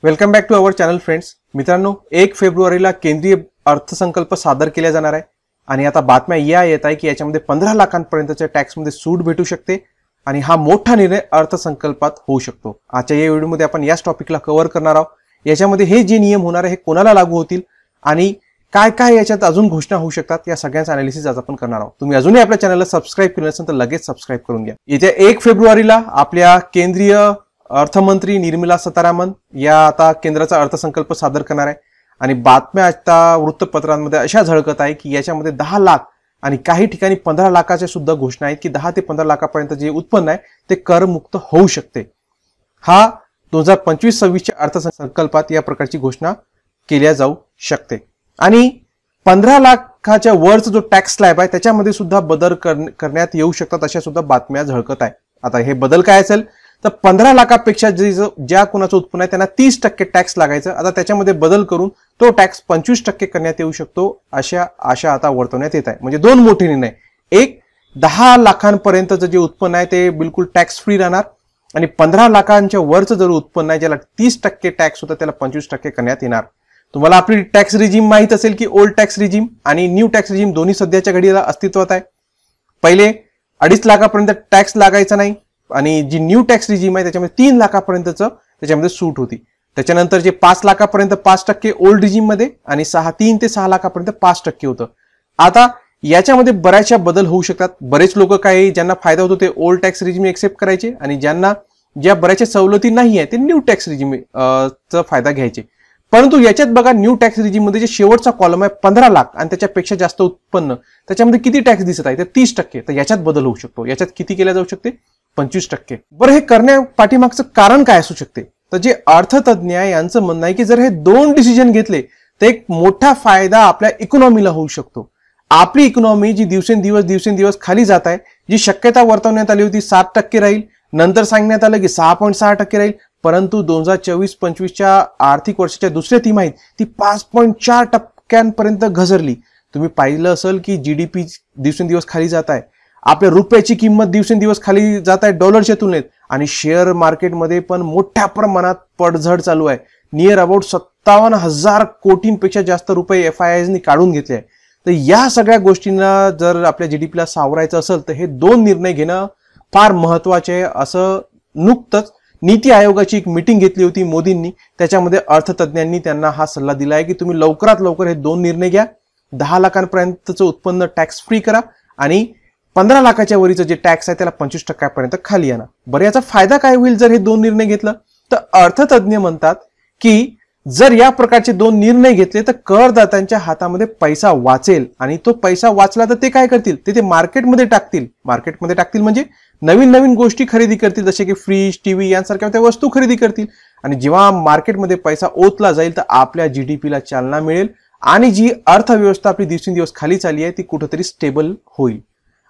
Welcome back to our channel friends. मित्रांनो, 1 फेब्रुवारीला केंद्रीय अर्थसंकल्प सादर केला जाणार आहे आणि आता बातम्या या येत आहे की याच्यामध्ये 15 लाखांपर्यंतच्या टॅक्समध्ये सूट भेटू शकते आणि हा मोठा निर्णय अर्थसंकल्पात होऊ शकतो. आजच्या या व्हिडिओमध्ये आपण याच टॉपिकला कव्हर करणार आहोत. याच्यामध्ये हे जे नियम होणार आहे हे कोणाला लागू होतील आणि काय काय याच्यात अजून घोषणा होऊ शकतात या सगळ्यांचा अनालिसिस आज आपण करणार आहोत. तुम्ही अजूनही आपल्या चॅनलला सबस्क्राइब केलं नसेल तर लगेच सबस्क्राइब करून घ्या. येत्या 1 फेब्रुवारीला आपल्या केंद्रीय अर्थमंत्री निर्मला सीतारामन या आता केंद्राचा अर्थसंकल्प सादर करणार आहे आणि बातम्या आता वृत्तपत्रांमध्ये अशा झळकत आहे की याच्यामध्ये 10 लाख आणि काही ठिकाणी 15 लाखाच्या सुद्धा घोषणा आहेत की 10 ते 15 लाखापर्यंत जे उत्पन्न आहे ते करमुक्त होऊ शकते. हा 2025-26च्या अर्थसंकल्पात या प्रकारची घोषणा केल्या जाऊ शकते आणि 15 लाखाच्या वरचा जो टॅक्स स्लॅब आहे त्याच्यामध्ये सुद्धा बदल करण्यात येऊ शकतात अशा सुद्धा बातम्या झळकत आहे. आता हे बदल काय असेल तर 15 लाखापेक्षा ज्या कोणाचं उत्पन्न आहे त्यांना 30% टॅक्स लागायचं. आता त्याच्यामध्ये बदल करून तो टॅक्स 25% करण्यात येऊ शकतो अशा आशा आता वर्तवण्यात येत आहे. म्हणजे दोन मोठे निर्णय. एक, 10 लाखांपर्यंतचं जे उत्पन्न आहे ते बिलकुल टॅक्स फ्री राहणार आणि 15 लाखांच्या वरचं जर उत्पन्न आहे ज्याला 30% टॅक्स होता त्याला 25% करण्यात येणार. तुम्हाला आपली टॅक्स रिजीम माहित असेल की ओल्ड टॅक्स रिजीम आणि न्यू टॅक्स रिजीम दोन्ही सध्याच्या घडीला अस्तित्वात आहे. पहिले 2.5 लाखापर्यंत टॅक्स लागायचा नाही आणि जी न्यू टॅक्स रिजीम आहे त्याच्यामध्ये 3 लाखापर्यंतचं त्याच्यामध्ये सूट होती. त्याच्यानंतर जे 5 लाखापर्यंत 5% ओल्ड रिजीम मध्ये आणि 3 ते 6 लाखापर्यंत 5% होतं. आता याच्यामध्ये बऱ्याचशा बदल होऊ शकतात. बरेच लोक काही ज्यांना फायदा होतो ते ओल्ड टॅक्स रिजीम एक्सेप्ट करायचे आणि ज्यांना ज्या बऱ्याचशा सवलती नाही आहे ते न्यू टॅक्स रिजीम चा फायदा घ्यायचे. परंतु याच्यात बघा, न्यू टॅक्स रिजीम मध्ये जे शेवटचा कॉलम आहे 15 लाख आणि त्याच्यापेक्षा जास्त उत्पन्न त्याच्यामध्ये किती टॅक्स दिसत आहे तर 30%. तर याच्यात बदल होऊ शकतो. याच्यात किती केल्या जाऊ शकते? 25%. बरं, हे करण्या पाठीमागचं कारण काय असू शकते? तर जे अर्थतज्ञ आहे यांचं म्हणणं आहे की जर हे दोन डिसिजन घेतले तर एक मोठा फायदा आपल्या इकॉनॉमीला होऊ शकतो. आपली इकॉनॉमी जी दिवसेंदिवस खाली जात आहे, जी शक्यता वर्तवण्यात आली होती 7% राहील, नंतर सांगण्यात आलं की 6.6% राहील, परंतु 2024-25च्या आर्थिक वर्षाच्या दुसऱ्या तिमाहीत ती 5.4% घसरली. तुम्ही पाहिलं असेल की जीडीपी दिवसेंदिवस खाली जात आहे, आपल्या रुपयाची किंमत दिवसेंदिवस खाली जात आहे डॉलरच्या तुलनेत आणि शेअर मार्केटमध्ये पण मोठ्या प्रमाणात पडझड चालू आहे. नियर अबाउट 57,000 कोटींपेक्षा जास्त रुपये FIIs नी काढून घेतले आहे. तर या सगळ्या गोष्टींना जर आपल्या जीडीपीला सावरायचं असेल तर हे दोन निर्णय घेणं फार महत्वाचे आहे. असं नुकतंच नीती आयोगाची एक मीटिंग घेतली होती मोदींनी, त्याच्यामध्ये अर्थतज्ञांनी त्यांना हा सल्ला दिला आहे की तुम्ही लवकरात लवकर हे दोन निर्णय घ्या. 10 लाखांपर्यंतचं उत्पन्न टॅक्स फ्री करा आणि 15 लाखाच्या वरीचं जे टॅक्स आहे त्याला 25% खाली आणा. बरं, याचा फायदा काय होईल जर हे दोन निर्णय घेतलं? तर अर्थतज्ञ म्हणतात की जर या प्रकारचे दोन निर्णय घेतले तर करदात्यांच्या हातामध्ये पैसा वाचेल आणि तो पैसा वाचला तर ते काय करतील? ते मार्केटमध्ये टाकतील. मार्केटमध्ये टाकतील म्हणजे नवीन नवीन गोष्टी खरेदी करतील, जसे की फ्रीज, टीव्ही यांसारख्या त्या वस्तू खरेदी करतील आणि जेव्हा मार्केटमध्ये पैसा ओतला जाईल तर आपल्या जीडीपीला चालना मिळेल आणि जी अर्थव्यवस्था आपली दिवसेंदिवस खाली चालली आहे ती कुठेतरी स्टेबल होईल.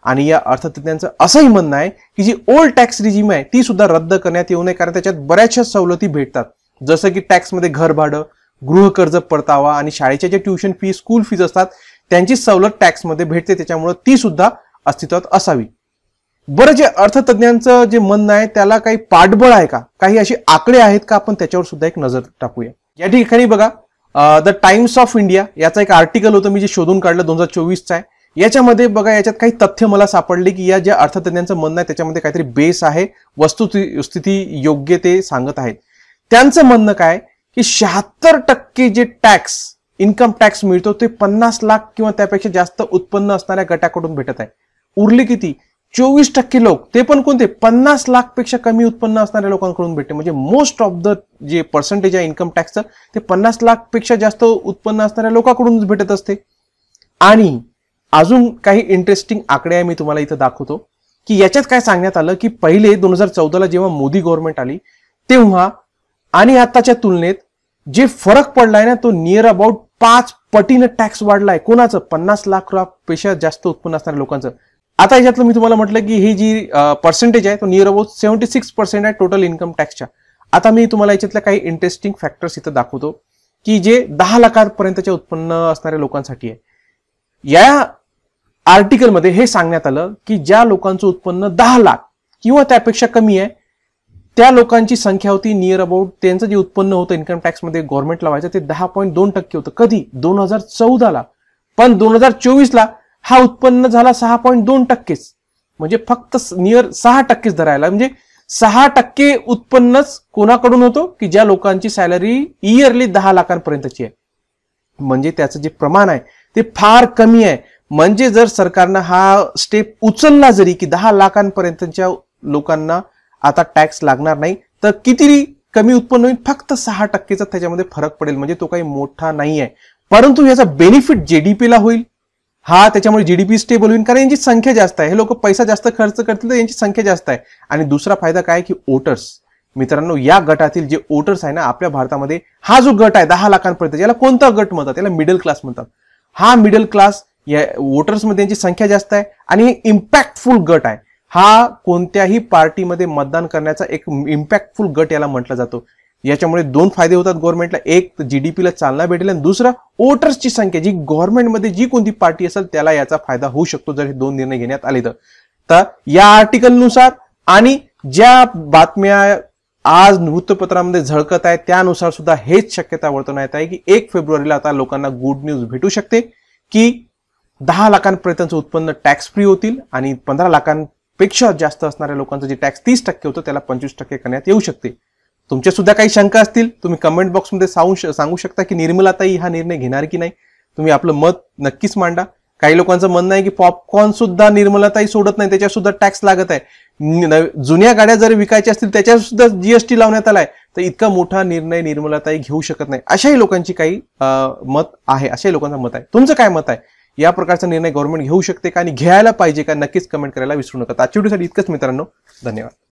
आणि या अर्थतज्ञांचं असंही म्हणणं आहे की जी ओल्ड टॅक्स रिजीम आहे ती सुद्धा रद्द करण्यात येऊ नये, कारण त्याच्यात बऱ्याचशा सवलती भेटतात, जसं की टॅक्समध्ये घर भाडं, गृह कर्ज परतावा आणि शाळेच्या जे ट्युशन फी, स्कूल फीज असतात त्यांची सवलत टॅक्समध्ये भेटते, त्याच्यामुळे ती सुद्धा अस्तित्वात असावी. बरं, जे अर्थतज्ञांचं जे म्हणणं आहे त्याला काही पाठबळ आहे का? काही असे आकडे आहेत का? आपण त्याच्यावर सुद्धा एक नजर टाकूया. या ठिकाणी बघा, द टाइम्स ऑफ इंडिया याचा एक आर्टिकल होतं मी जे शोधून काढलं 2024चा आहे. याच्यामध्ये बघा, याच्यात काही तथ्य मला सापडले की या ज्या अर्थतज्ञांचं म्हणणं आहे त्याच्यामध्ये काहीतरी बेस आहे, वस्तुस्थिती योग्य ते सांगत आहेत. त्यांचं म्हणणं काय की 76% जे टॅक्स, इन्कम टॅक्स मिळतो ते 50 लाख किंवा त्यापेक्षा जास्त उत्पन्न असणाऱ्या गटाकडून भेटत आहे. उरले किती? 24% लोक, ते पण कोणते? 50 लाख पेक्षा कमी उत्पन्न असणाऱ्या लोकांकडून भेटते. म्हणजे मोस्ट ऑफ द जे पर्सेंटेज आहे इन्कम टॅक्सचं ते 50 लाख पेक्षा जास्त उत्पन्न असणाऱ्या लोकांकडूनच भेटत असते. आणि अजून काही इंटरेस्टिंग आकडे आहे मी तुम्हाला इथं दाखवतो की याच्यात काय सांगण्यात आलं की पहिले 2014ला जेव्हा मोदी गव्हर्नमेंट आली तेव्हा आणि आताच्या तुलनेत जे फरक पडलाय ना तो नियर अबाउट 5 पटीनं टॅक्स वाढलाय. कोणाचं? 50 लाख पेक्षा जास्त उत्पन्न असणाऱ्या लोकांचं. आता याच्यातलं मी तुम्हाला म्हटलं की ही जी पर्सेंटेज आहे तो नियर अबाउट 76% आहे टोटल इन्कम टॅक्सच्या. आता मी तुम्हाला याच्यातल्या काही इंटरेस्टिंग फॅक्टर्स इथं दाखवतो की जे 10 लाखांपर्यंतच्या उत्पन्न असणाऱ्या लोकांसाठी आहे. या आर्टिकलमध्ये हे सांगण्यात आलं की ज्या लोकांचं उत्पन्न 10 लाख किंवा त्यापेक्षा कमी आहे त्या लोकांची संख्या होती नियर अबाउट, त्यांचं जे उत्पन्न होतं इन्कम टॅक्समध्ये गव्हर्नमेंट लावायचं ते 10.2% होतं. कधी? 2014ला. पण 2024ला हा उत्पन्न झाला 6.2%. म्हणजे फक्त नियर 6% धरायला, म्हणजे 6% उत्पन्नच कोणाकडून होतो की ज्या लोकांची सॅलरी इयरली 10 लाखांपर्यंतची आहे. म्हणजे त्याचं जे प्रमाण आहे ते फार कमी आहे. म्हणजे जर सरकारनं हा स्टेप उचलला जरी की 10 लाखांपर्यंतच्या लोकांना आता टॅक्स लागणार नाही, तर किती कमी उत्पन्न होईल? फक्त 6%चा त्याच्यामध्ये फरक पडेल. म्हणजे तो काही मोठा नाही आहे, परंतु याचा बेनिफिट जीडीपीला होईल. हा त्याच्यामुळे जीडीपी स्टेबल होईल, कारण यांची संख्या जास्त आहे. हे लोक पैसा जास्त खर्च करतील तर यांची संख्या जास्त आहे. आणि दुसरा फायदा काय की वोटर्स. मित्रांनो, या गटातील जे वोटर्स आहे ना आपल्या भारतामध्ये, हा जो गट आहे 10 लाखांपर्यंत, याला कोणता गट म्हणतात? याला मिडल क्लास म्हणतात. हा मिडल क्लास या वोटर्समध्ये यांची संख्या जास्त आहे आणि इम्पॅक्टफुल गट आहे. हा कोणत्याही पार्टीमध्ये मतदान करण्याचा एक इम्पॅक्टफुल गट याला म्हटलं जातो. याच्यामुळे दोन फायदे होतात गव्हर्नमेंटला. एक तर जीडीपीला चालना भेटेल आणि दुसरा वोटर्सची संख्या, जी गव्हर्नमेंटमध्ये जी कोणती पार्टी असेल त्याला याचा फायदा होऊ शकतो जर हे दोन निर्णय घेण्यात आले तर. या आर्टिकलनुसार आणि ज्या बातम्या आज वृत्तपत्रामध्ये झळकत आहे त्यानुसार सुद्धा हेच शक्यता वर्तवण्यात आहे की 1 फेब्रुवारीला आता लोकांना गुड न्यूज भेटू शकते की 10 लाखांपर्यंतचं उत्पन्न टॅक्स फ्री होतील आणि 15 लाखांपेक्षा जास्त असणाऱ्या लोकांचं जे टॅक्स 30% होतं त्याला 25% करण्यात येऊ शकते. तुमच्या सुद्धा काही शंका असतील तुम्ही कमेंट बॉक्समध्ये सांगू शकता की निर्मलाताई हा निर्णय घेणार की नाही. तुम्ही आपलं मत नक्कीच मांडा. काही लोकांचं म्हणणं आहे की पॉपकॉर्न सुद्धा निर्मलाताई सोडत नाही, त्याच्यावर सुद्धा टॅक्स लागत आहे. जुन्या गाड्या जर विकायच्या असतील त्याच्यावर सुद्धा जीएसटी लावण्यात आलाय, तर इतका मोठा निर्णय निर्मलाताई घेऊ शकत नाही. अशाही लोकांची काही मत आहे, अशाही लोकांचं मत आहे. तुमचं काय मत आहे? या प्रकारचा निर्णय गव्हर्नमेंट घेऊ शकते का आणि घ्यायला पाहिजे का? नक्कीच कमेंट करायला विसरू नका. आजच्या व्हिडिओसाठी इतकंच मित्रांनो, धन्यवाद.